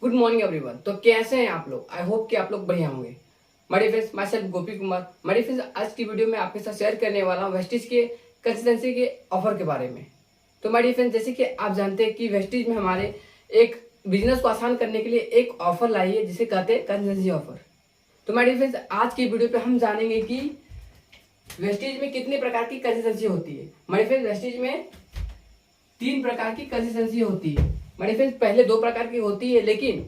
Good morning everyone. तो कैसे हैं आप लोग? आई होप कि आप लोग बढ़िया होंगे। My friends, my self Gopi Kumar. My friends, आज की वीडियो में आपके साथ शेयर करने वाला हूँ वेस्टीज के कंसिस्टेंसी के ऑफर के बारे में। तो माय फ्रेंड्स, जैसे कि आप जानते हैं कि वेस्टीज में हमारे एक बिजनेस को आसान करने के लिए एक ऑफर लाई है जिसे कहते हैं कंसिस्टेंसी ऑफर। तो माय फ्रेंड्स, आज की वीडियो पे हम जानेंगे कि वेस्टीज में कितने प्रकार की कंसिस्टेंसी होती है। माय फ्रेंड्स, वेस्टीज में 3 प्रकार की कंसिस्टेंसी होती है। माय फ्रेंड्स, पहले 2 प्रकार की होती है, लेकिन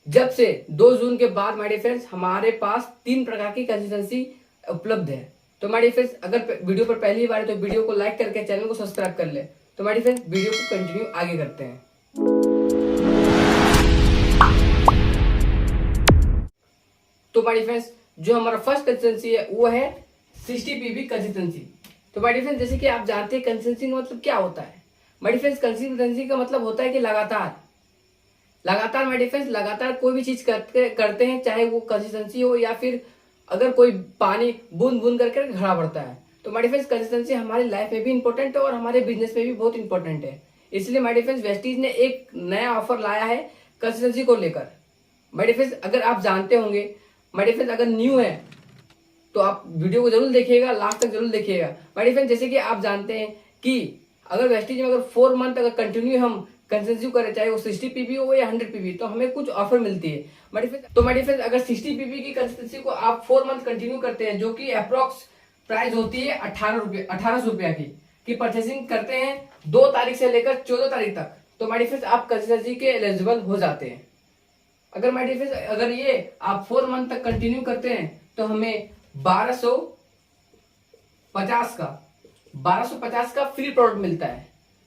जब से 2 जून के बाद माय फ्रेंड्स हमारे पास 3 प्रकार की कंसिस्टेंसी उपलब्ध है। तो माय फ्रेंड्स, अगर वीडियो पर पहली बार है तो वीडियो को लाइक करके चैनल को सब्सक्राइब कर ले। तो माय फ्रेंड्स, वीडियो को कंटिन्यू आगे करते हैं। तो माय फ्रेंड्स, जो हमारा फर्स्ट कंसिस्टेंसी है वो है 60 पीवी कंसिस्टेंसी। तो माय फ्रेंड्स, जैसे कि आप जानते हैं कंसिस्टेंसी का मतलब क्या होता है। माय फ्रेंड्स, कंसिस्टेंसी का मतलब होता है कि लगातार माय फ्रेंड्स लगातार कोई भी चीज करते हैं, चाहे वो कंसिस्टेंसी हो या फिर अगर कोई पानी बूंद बूंद करके घड़ा बढ़ता है। तो माय फ्रेंड्स, कंसिस्टेंसी हमारी लाइफ में भी इंपॉर्टेंट है और हमारे बिजनेस में भी बहुत इंपॉर्टेंट है। इसलिए माय फ्रेंड्स, वेस्टीज ने एक नया ऑफर लाया है कंसिस्टेंसी को लेकर। माय फ्रेंड्स, अगर आप जानते होंगे, माय फ्रेंड्स अगर न्यू है तो आप वीडियो को जरूर देखिएगा, लास्ट तक जरूर देखिएगा। माय फ्रेंड्स, जैसे कि आप जानते हैं कि अगर वेस्टीज में अगर 4 मंथ अगर कंटिन्यू हम कंसिस्टेंसी करें, चाहे वो 60 पीबी हो या 100 पीबी, तो हमें कुछ ऑफर मिलती है। तो माय फ्रेंड्स, अगर 60 पीबी की कंसिस्टेंसी को आप 4 मंथ कंटिन्यू करते हैं, जो कि अप्रोक्स प्राइस होती है 1800 रुपया की परचेसिंग करते हैं 2 तारीख से लेकर 14 तारीख तक, तो माय फ्रेंड्स आप कंसिस्टेंसी के एलिजिबल हो जाते हैं। अगर माय फ्रेंड्स अगर ये आप 4 मंथ तक कंटिन्यू करते हैं तो हमें 1250 का फ्री प्रोडक्ट मिलता है,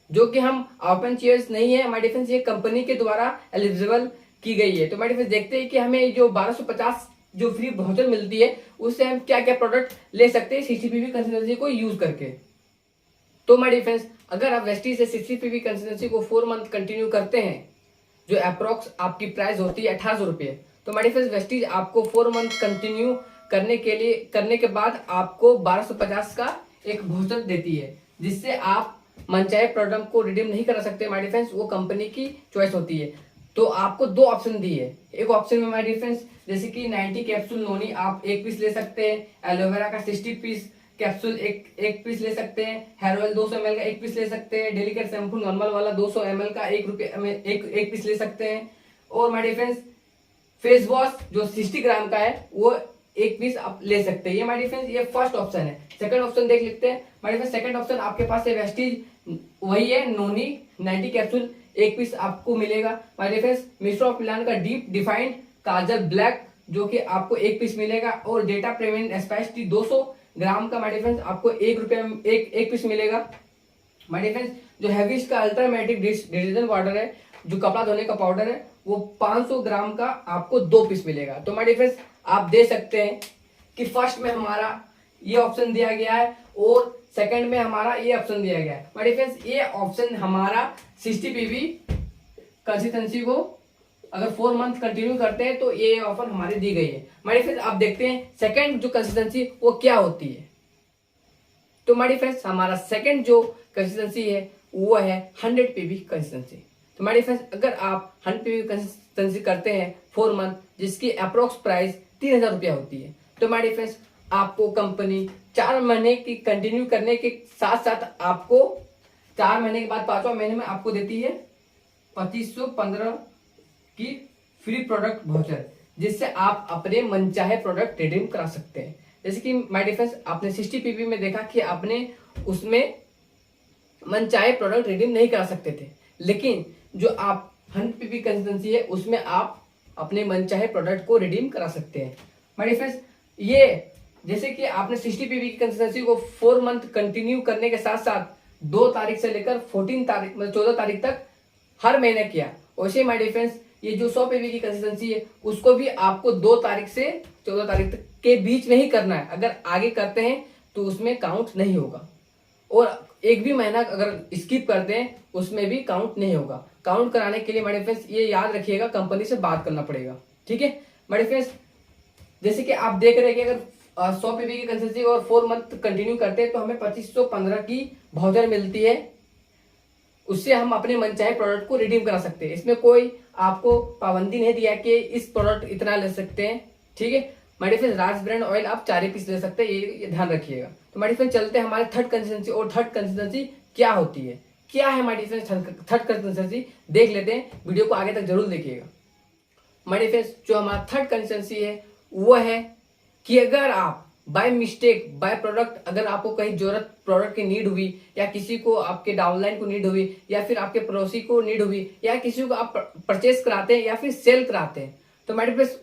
जो कि हम ओपन चेयर्स नहीं है माय फ्रेंड्स, ये कंपनी के द्वारा एलिजिबल की गई है। तो माय फ्रेंड्स देखते हैं कि हमें जो 1250 जो फ्री वाउचर मिलती है उससे हम क्या क्या प्रोडक्ट ले सकते हैं 60 पीवी कंसिस्टेंसी को यूज करके। तो माय फ्रेंड्स, अगर आप वेस्टीज से 60 पीवी कंसिस्टेंसी को 4 मंथ कंटिन्यू करते हैं, जो अप्रोक्स आपकी प्राइस होती है 1800 रुपये, तो माय फ्रेंड्स वेस्टीज आपको 4 मंथ कंटिन्यू करने के बाद आपको 1250 का एक वाउचर देती है, जिससे आप मनचाहे प्रोडक्ट को रिडीम नहीं करा सकते माय फ्रेंड्स, वो कंपनी की चॉइस होती है। तो आपको 2 ऑप्शन दी है। एक ऑप्शन में माय फ्रेंड्स जैसे कि 90 कैप्सूल नोनी आप 1 पीस ले सकते हैं, एलोवेरा का 60 पीस कैप्सूल एक पीस ले सकते हैं, हेयर ऑयल 200 ml का 1 पीस ले सकते हैं, डेलीकेट शैम्पू नॉर्मल वाला 200 ml का 1 रुपये में एक पीस ले सकते हैं, और माय फ्रेंड्स फेस वॉश जो 60 ग्राम का है वो 1 पीस आप ले सकते हैं। ये माय फ्रेंड्स ये फर्स्ट ऑप्शन है। सेकंड ऑप्शन देख लेते हैं। माय फ्रेंड्स सेकंड ऑप्शन आपके पास है वेस्टीज, वही है नोनी 90 कैप्सूल 1 पीस आपको मिलेगा। My friends mister of Milan का डीप डिफाइंड काजल ब्लैक, जो कि आपको 1 पीस मिलेगा, और डेटा प्रेविन एस्पाइस 200 ग्राम का माय फ्रेंड्स आपको 1 रुपये में एक पीस मिलेगा। माय फ्रेंड्स जो हैविस का अल्ट्रामेटिक डिटर्जेंट पाउडर है, जो कपड़ा धोने का पाउडर है, वो 500 ग्राम का आपको 2 पीस मिलेगा। तो माय फ्रेंड्स आप दे सकते हैं कि फर्स्ट में हमारा ये ऑप्शन दिया गया है और सेकंड में हमारा ये ऑप्शन दिया गया है। माय फ्रेंड्स ये ऑप्शन हमारा 60 पीवी कंसिस्टेंसी को अगर 4 मंथ कंटिन्यू करते हैं तो ये ऑफर हमारी दी गई है। माय फ्रेंड्स आप देखते हैं सेकंड जो कंसिस्टेंसी वो क्या होती है। तो माय फ्रेंड्स हमारा सेकंड जो कंसिस्टेंसी है वो है 100 पीवी कंसिस्टेंसी। तो माय फ्रेंड्स अगर आप 100 पीवी कंसिस्टेंसी करते हैं 4 मंथ, जिसकी अप्रोक्स प्राइस 3000 रुपया होती है, तो माय फ्रेंड्स आपको कंपनी 4 महीने की कंटिन्यू करने के साथ साथ आपको 4 महीने के बाद 5वां महीने में आपको देती है 2515 की फ्री प्रोडक्ट वाउचर, जिससे आप अपने मनचाहे प्रोडक्ट रिडीम करा सकते हैं। जैसे कि माय फ्रेंड्स आपने 60 पीवी में देखा कि आपने उसमें मनचाहे प्रोडक्ट रिडीम नहीं करा सकते थे, लेकिन जो आप 100 पीवी कंसिस्टेंसी है उसमें आप अपने मनचाहे प्रोडक्ट को रिडीम करा सकते हैं। माय फ्रेंड्स ये जैसे कि आपने 60 पीवी की कंसिस्टेंसी को 4 मंथ कंटिन्यू करने के साथ साथ 2 तारीख से लेकर 14 तारीख तक हर महीने किया, वैसे माय फ्रेंड्स ये जो 100 पीवी की कंसिस्टेंसी है उसको भी आपको 2 तारीख से 14 तारीख तक के बीच में ही करना है। अगर आगे करते हैं तो उसमें काउंट नहीं होगा, और एक भी महीना अगर स्किप करते हैं उसमें भी काउंट नहीं होगा। काउंट कराने के लिए माय फ्रेंड्स ये याद रखिएगा, कंपनी से बात करना पड़ेगा, ठीक है माय फ्रेंड्स। जैसे कि आप देख रहे हैं कि अगर 100 पीवी की कंसिस्टेंसी और 4 मंथ कंटिन्यू करते हैं तो हमें 2515 की वाउचर मिलती है। उससे हम अपने मनचाहे प्रोडक्ट को रिडीम करा सकते हैं। इसमें कोई आपको पाबंदी नहीं दिया कि इस प्रोडक्ट इतना ले सकते हैं, ठीक है। My friends, Raj brand oil आप 4 पीस ले सकते हैं, ये ध्यान रखिएगा। तो माय फ्रेंड्स, चलते हैं हमारे थर्ड कंसिस्टेंसी। और थर्ड कंसिस्टेंसी क्या होती है, क्या है माय फ्रेंड्स थर्ड कंसिस्टेंसी, देख लेते हैं। वीडियो को आगे तक जरूर देखिएगा। माय फ्रेंड्स, जो हमारा थर्ड कंसिस्टेंसी है वो है कि अगर आप बाय मिस्टेक बाय प्रोडक्ट, अगर आपको कहीं जरूरत प्रोडक्ट की नीड हुई, या किसी को आपके डाउनलाइन को नीड हुई, या फिर आपके पड़ोसी को नीड हुई, या किसी को आप परचेस कराते हैं या फिर सेल कराते हैं, तो मेरे पास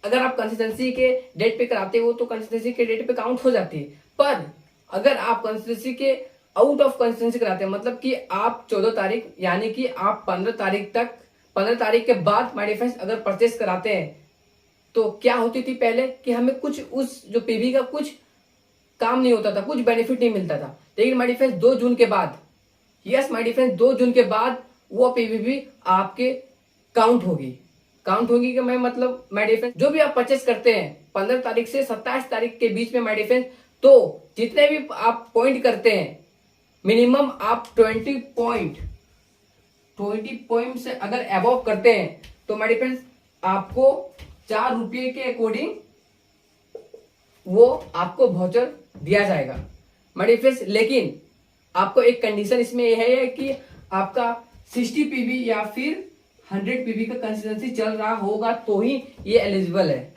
अगर आप कंसिस्टेंसी के डेट पे कराते हो तो कंसिस्टेंसी के डेट पे काउंट हो जाती है। पर अगर आप कंसिस्टेंसी के आउट ऑफ कंसिस्टेंसी कराते हैं, मतलब कि आप 14 तारीख यानी कि आप 15 तारीख के बाद माय फ्रेंड्स अगर परचेस कराते हैं, तो क्या होती थी पहले कि हमें कुछ उस जो पीवी का कुछ काम नहीं होता था, कुछ बेनिफिट नहीं मिलता था। लेकिन माय फ्रेंड्स 2 जून के बाद, यस माय फ्रेंड्स 2 जून के बाद वो पीवी भी आपके काउंट होगी कि मैं मतलब माय फ्रेंड्स जो भी आप परचेस करते हैं 15 तारीख से 27 तारीख के बीच में माय फ्रेंड्स, तो जितने भी आप पॉइंट करते हैं मिनिमम आप 20 पॉइंट से अगर अबव करते हैं तो माय फ्रेंड्स आपको 4 रुपये के अकॉर्डिंग वो आपको वाउचर दिया जाएगा माय फ्रेंड्स। लेकिन आपको एक कंडीशन इसमें यह है कि आपका 60 पीवी या फिर 100 पीवी का कंसिस्टेंसी चल रहा होगा तो ही ये एलिजिबल है।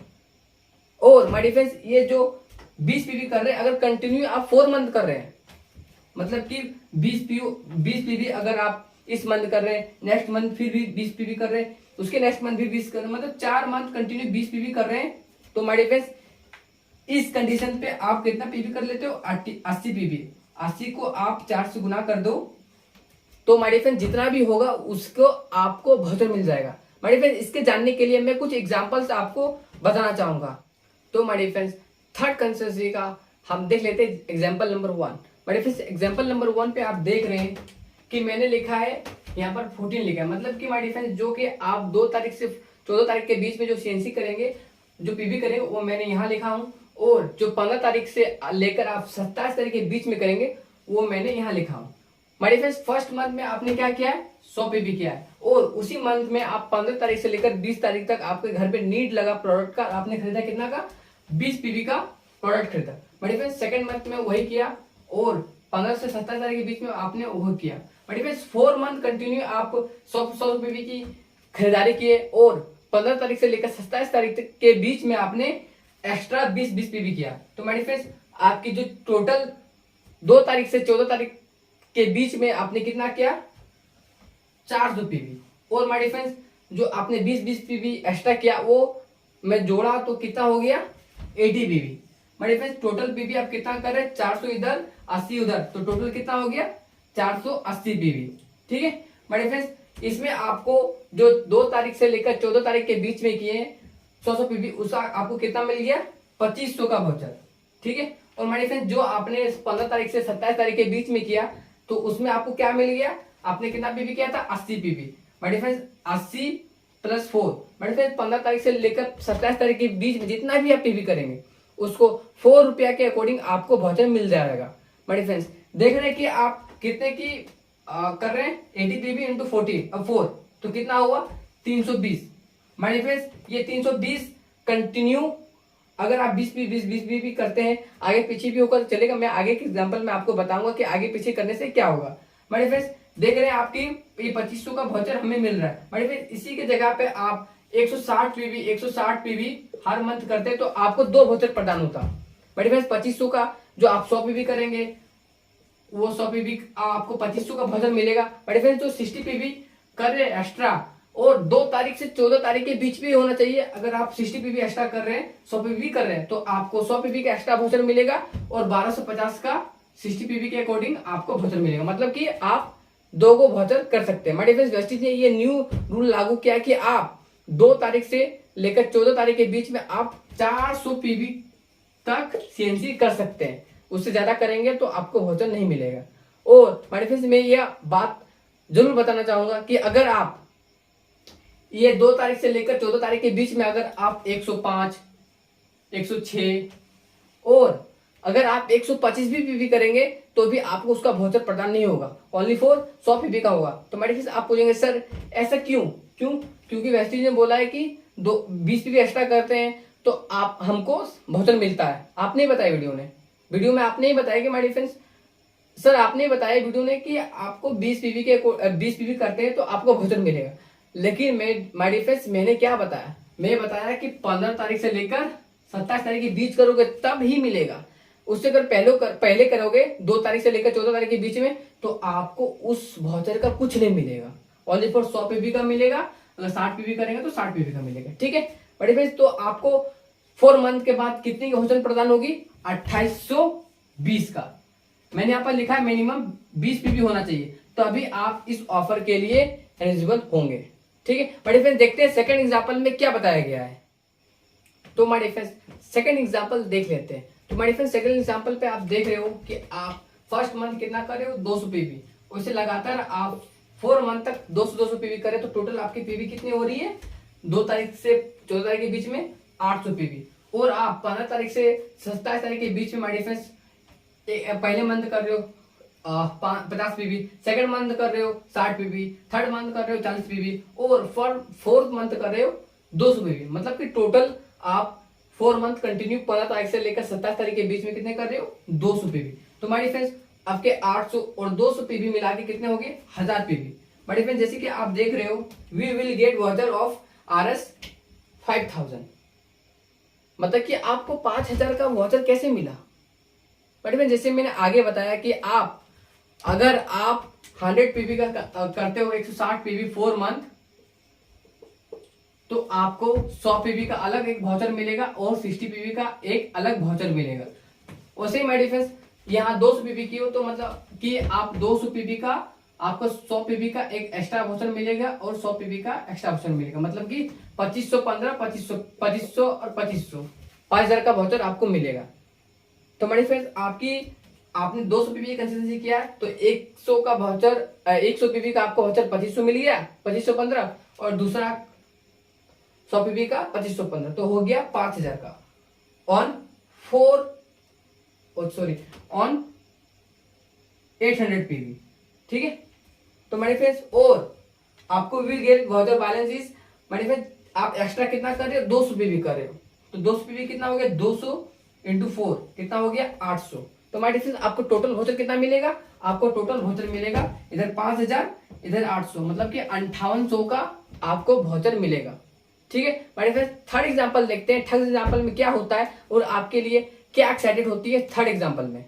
और माय फ्रेंड्स, ये जो 20 पीवी कर रहे हैं, अगर कंटिन्यू आप 4 मंथ कर रहे हैं, मतलब कि 20 पीवी अगर आप इस मंथ कर रहे हैं, नेक्स्ट मंथ फिर भी 20 पीवी कर रहे हैं, उसके नेक्स्ट मंथ भी 20 कर रहे हैं, मतलब 4 मंथ कंटिन्यू 20 पीवी कर रहे हैं, तो माय फ्रेंड्स इस कंडीशन पे आप कितना पीवी कर लेते हो, 80 पीवी। 80 को आप 4 से गुना कर दो तो माय फ्रेंड्स जितना भी होगा उसको आपको वाउचर मिल जाएगा। माय फ्रेंड्स, इसके जानने के लिए मैं कुछ एग्जांपल्स आपको बताना चाहूंगा। तो माय फ्रेंड्स, थर्ड कंसिस्टेंसी का हम देख लेते हैं example number 1। My friends, example number 1 पे आप देख रहे हैं कि मैंने लिखा है यहाँ पर 14 लिखा है, मतलब कि माय फ्रेंड्स जो कि आप 2 तारीख से 14 तारीख के बीच में जो सीएनसी करेंगे, जो पीवी करेंगे, वो मैंने यहाँ लिखा हूँ। और जो 15 तारीख से लेकर आप 27 तारीख के बीच में करेंगे वो मैंने यहाँ लिखा हूँ। माय फ्रेंड्स, फर्स्ट मंथ में आपने क्या किया है, 100 पीवी किया है, और उसी मंथ में आप 15 तारीख से लेकर 20 तारीख तक आपके घर पे नीड लगा प्रोडक्ट का, आपने खरीदा कितना का, 20 पीवी का प्रोडक्ट खरीदा। माय फ्रेंड्स, सेकंड मंथ में वही किया, और 15 से 27 तारीख के बीच में आपने वो किया। माय फ्रेंड्स, 4 मंथ कंटिन्यू आप 100 पीवी की खरीदारी किए, और 15 तारीख से लेकर 27 तारीख तक के बीच में आपने एक्स्ट्रा 20 पीवी किया। तो माय फ्रेंड्स, आपकी जो टोटल 2 तारीख से 14 तारीख के बीच में आपने कितना किया, 400 पीवी। और माय फ्रेंड्स, जो आपने 20 पीवी एक्स्ट्रा किया वो मैं जोड़ा तो कितना हो गया, 80 PV. My friends, total PV आप कितना कर रहे हैं, 400 इधर 80 उधर, तो टोटल कितना हो गया, 480 पीवी। ठीक है माय फ्रेंड्स, इसमें आपको जो 2 तारीख से लेकर 14 तारीख के बीच में किए 100 पीवी, उसका आपको कितना मिल गया, 2500 का वाउचर। ठीक है। और माय फ्रेंड्स, जो आपने 15 तारीख से 27 तारीख के बीच में किया तो उसमें आपको क्या मिल गया, आपने कितना पीवी किया था, 80 PV. My friends, 80 + 4, my friends 15 तारीख से लेकर 27 तारीख के बीच में जितना भी आप पीवी करेंगे उसको 4 रुपया के अकॉर्डिंग आपको वाउचर मिल जाएगा। माय फ्रेंड्स, देख रहे हैं कि आप कितने की कर रहे हैं, 80 पीवी इंटू 40 अब 4, तो कितना हुआ, 320। माय फ्रेंड्स, ये 320 कंटिन्यू अगर आप 20 पीवी करते हैं, आगे पीछे भी होकर चलेगा। मैं आगे के एग्जांपल में आपको बताऊंगा कि आगे पीछे करने से क्या होगा। माय फ्रेंड्स, देख रहे हैं आपकी ये 2500 का वाउचर हमें मिल रहा है। माय फ्रेंड्स, इसी के जगह पे आप 160 पीवी हर मंथ करते हैं तो आपको 2 वाउचर प्रदान होता। माय फ्रेंड्स, 2500 का जो आप 100 पीवी करेंगे वो 100 पीवी आपको 2500 का वाउचर मिलेगा। माय फ्रेंड्स, जो 60 पीवी कर रहे हैं एक्स्ट्रा, और 2 तारीख से 14 तारीख के बीच में होना चाहिए। अगर आप 60 पीवी एक्स्ट्रा कर रहे हैं, 100 पीवी कर रहे हैं, तो आपको 100 पीवी का एक्स्ट्रा वाउचर मिलेगा, और 1250 का 60 पीवी के अकॉर्डिंग आपको वाउचर मिलेगा, मतलब कि आप 2 को वाउचर कर सकते हैं। माय फ्रेंड्स, वेस्टीज ने ये न्यू रूल लागू किया कि आप 2 तारीख से लेकर 14 तारीख के बीच में आप 400 पीवी तक सीएनसी कर सकते हैं। उससे ज्यादा करेंगे तो आपको वाउचर नहीं मिलेगा। और माय फ्रेंड्स, मैं यह बात जरूर बताना चाहूंगा कि अगर आप ये 2 तारीख से लेकर 14 तारीख के बीच में अगर आप 105, 106 और अगर आप 125 भी पीवी करेंगे तो भी आपको उसका वाउचर प्रदान नहीं होगा, ओनली फॉर 100 पीवी का होगा। तो मेरे फ्रेंड्स आप पूछेंगे सर ऐसा क्यों? क्योंकि वेस्टीज ने बोला है कि 20 पीवी एक्स्ट्रा करते हैं तो आप हमको वाउचर मिलता है। आपने ही बताया वीडियो में आपने ही बताया कि माय फ्रेंड्स, सर आपने ही बताया वीडियो ने कि आपको 20 पीवी करते हैं तो आपको वाउचर मिलेगा। लेकिन माय फ्रेंड्स मैंने क्या बताया? मैं बताया कि 15 तारीख से लेकर 27 तारीख के बीच करोगे तब ही मिलेगा। उससे अगर पहले करोगे 2 तारीख से लेकर 14 तारीख के बीच में तो आपको उस वाउचर का कुछ नहीं मिलेगा, ओनली फॉर 100 पीवी का मिलेगा। अगर 60 पीवी करेंगे तो 60 पीवी का मिलेगा, ठीक है बड़े फ्रेंड्स। तो आपको 4 मंथ के बाद कितनी वाउचर प्रदान होगी? 2820 का। मैंने यहाँ पर लिखा है मिनिमम 20 पीवी होना चाहिए, तो अभी आप इस ऑफर के लिए एलिजिबल होंगे, ठीक है बड़े फ्रेंड्स। देखते हैं सेकंड एग्जांपल में क्या बताया गया है। तो माय फ्रेंड्स सेकंड एग्जांपल देख लेते हैं। तो माय फ्रेंड्स सेकंड एग्जांपल पे आप देख रहे हो कि आप फर्स्ट मंथ कितना कर रहे हो? 200 पीवी। उससे लगातार आप 4 मंथ तक 200 पीवी करें तो टोटल आपकी पीवी कितनी हो रही है? 2 तारीख से 14 तारीख के बीच में 800 पीवी। और आप 15 तारीख से 27 तारीख के बीच में माय फ्रेंड्स पहले मंथ कर रहे हो 50 पीवी, सेकंड मंथ कर रहे हो 60 पीवी, थर्ड मंथ कर रहे हो 40 पीवी और फोर्थ मंथ कर रहे हो 200 पीवी। मतलब कि टोटल आप 4 मंथ कंटिन्यू 15 तारीख से लेकर 27 तारीख के बीच में कितने कर रहे हो? 200 पीवी। तो माय फ्रेंड्स आपके 800 और 200 पीवी मिला के कितने हो गए? 1000 पीवी। माय फ्रेंड्स जैसे कि आप देख रहे हो we will get voucher of RS 5000। मतलब कि आपको 5000 का वाउचर कैसे मिला? बट जैसे मैंने आगे बताया कि अगर आप 100 पीवी का करते हो 160 पीवी 4 मंथ तो आपको 100 पीवी का अलग एक वाउचर मिलेगा और 60 पीवी का एक अलग वाउचर मिलेगा। वैसे ही माय डिफरेंस यहाँ 200 पीवी की हो तो मतलब कि आप 200 पीवी का आपको 100 पीवी का एक एक्स्ट्रा वाउचर मिलेगा और 100 पीवी का एक्स्ट्रा वाउचर मिलेगा। मतलब कि 2515 2500 और 2500 5000 का वाउचर आपको मिलेगा। तो माय फ्रेंड्स आपने 200 पीवी कंसिस्टेंसी किया तो 100 का वाउचर 100 पीवी का आपको वाउचर 2500 मिल गया 2515 और दूसरा 100 पीवी का 2515 तो हो गया 5000 का ऑन 800 पीवी, ठीक है। तो माय फ्रेंड्स और आपको will get voucher balance is my friends आप एक्स्ट्रा कितना कर रहे हो? 200 पीवी कर रहे हो तो 200 पीवी कितना हो गया? 200 × 4 कितना हो गया? 800। तो माय फ्रेंड्स आपको टोटल वाउचर कितना मिलेगा? आपको टोटल वाउचर मिलेगा इधर 5000 इधर 800 मतलब कि 5800 का आपको वाउचर मिलेगा, ठीक है। माय फ्रेंड्स थर्ड एग्जांपल देखते हैं। थर्ड एग्जांपल में क्या होता है और आपके लिए क्या एक्साइटेड होती है थर्ड एग्जांपल में।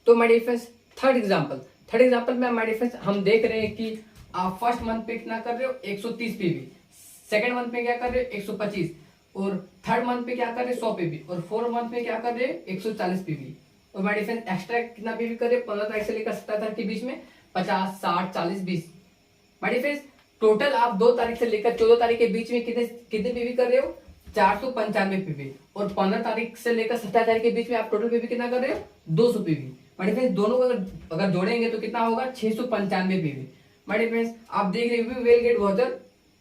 तो माय फ्रेंड्स थर्ड एग्जांपल में माय फ्रेंड्स हम देख रहे हैं कि आप फर्स्ट मंथ पे कितना कर रहे हो? 130 पीवी, सेकंड मंथ में क्या कर रहे हो? 125 और थर्ड मंथ पे क्या कर रहे हो? 100 पीवी और फोर्थ मंथ में क्या कर रहे हो? 140 पीवी। और माय फ्रेंड्स एक्स्ट्रा कितना पीवी कर रहे हो? 15 तारीख से लेकर 17 तारीख के बीच में 50 60 40 20। माय फ्रेंड्स टोटल आप 2 तारीख से लेकर 14 तारीख के बीच में कितने पीवी कर रहे हो? 495 पीवी और 15 तारीख से लेकर 17 तारीख के बीच में आप टोटल पीवी कितना कर रहे हो? 200 पीवी। माय फ्रेंड्स दोनों को अगर जोड़ेंगे तो कितना होगा? 695 पीवी। माय फ्रेंड्स आप देख रहे हो विल गेट वाउचर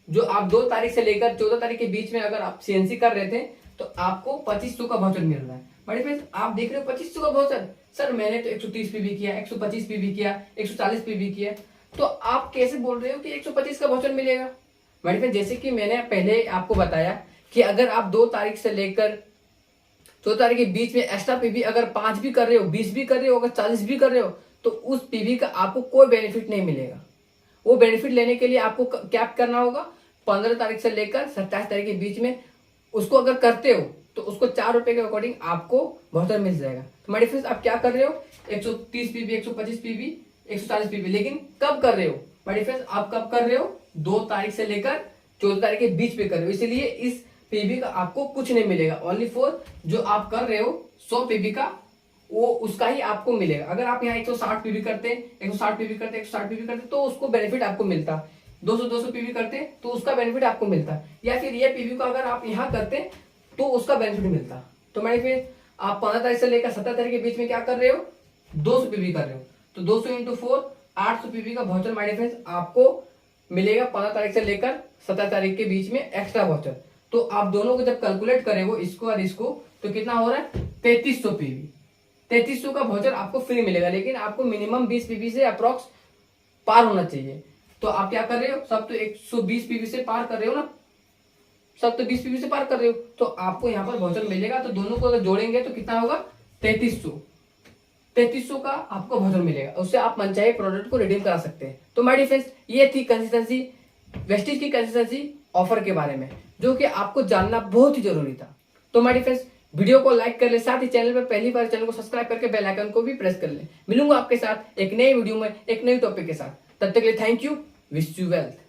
जो आप 2 तारीख से लेकर 14 तारीख के बीच में अगर आप CNC कर रहे थे तो आपको 2500 का वाउचर मिल रहा है। माय फ्रेंड्स आप देख रहे हो 2500 का वाउचर। सर मैंने तो 130 पीवी किया, 125 पीवी किया, 140 पीवी किया, तो आप कैसे बोल रहे हो कि 125 का वाउचर मिलेगा? माय फ्रेंड्स जैसे कि मैंने पहले आपको बताया कि अगर आप 2 तारीख से लेकर 14 तारीख के बीच में एक्स्ट्रा पीवी अगर 5 भी कर रहे हो, 20 भी कर रहे हो, अगर 40 भी कर रहे हो तो उस पीवी का आपको कोई बेनिफिट नहीं मिलेगा। वो बेनिफिट लेने के लिए आपको क्या करना होगा? 15 तारीख से लेकर 27 तारीख के बीच में उसको अगर करते हो तो उसको 4 रुपए के अकॉर्डिंग आपको वाउचर मिल जाएगा। तो माय फ्रेंड्स आप क्या कर रहे हो? 130 पीवी, 125 पीवी, 140 पीवी, लेकिन कब कर रहे हो? माय फ्रेंड्स आप कब कर रहे हो? 2 तारीख से लेकर 14 तारीख के बीच में कर रहे हो, इसलिए इस पीवी का आपको कुछ नहीं मिलेगा। ओनली फॉर जो आप कर रहे हो 100 पीवी का वो उसका ही आपको मिलेगा। अगर आप यहाँ 160 पीवी करते 160 पीवी करते 160 पीवी करते तो उसको बेनिफिट आपको मिलता। 200 पीवी करते तो उसका बेनिफिट आपको मिलता, या फिर ये पीवी को अगर आप यहाँ करते तो उसका बेनिफिट मिलता। तो माय फ्रेंड्स आप 15 तारीख से लेकर 17 तारीख के बीच में क्या कर रहे हो? 200 पीवी कर रहे हो तो 200 × 4 800 पीवी का वाउचर माय फ्रेंड्स आपको मिलेगा 15 तारीख से लेकर 17 तारीख के बीच में एक्स्ट्रा वाउचर। तो आप दोनों को जब कैलकुलेट करें वो इसको और इसको तो कितना हो रहा है? 3300 पीवी। 3300 का वाउचर आपको फ्री मिलेगा, लेकिन आपको मिनिमम 20 पीवी से अप्रोक्स पार होना चाहिए। तो आप क्या कर रहे हो, सब तो 120 पीवी से पार कर रहे हो ना, सब तो 20 पीवी से पार कर रहे हो, तो आपको यहाँ पर वाउचर मिलेगा। तो दोनों को अगर जोड़ेंगे तो कितना होगा, 3300 का आपको वाउचर मिलेगा, उससे आप मनचाहे प्रोडक्ट को रिडीम करा सकते हैं। तो माय डियर फ्रेंड्स, ये थी कंसिस्टेंसी, वेस्टेज की कंसिस्टेंसी ऑफर के बारे में, जो कि आपको जानना बहुत ही जरूरी था। तो माय डियर फ्रेंड्स, वीडियो को लाइक कर ले, साथ ही चैनल पर पहली बार चैनल को सब्सक्राइब करके बेल आइकन को भी प्रेस कर ले। मिलूंगा आपके साथ एक नई वीडियो में एक नई टॉपिक के साथ, तब तक के लिए thank you, wish you wealth.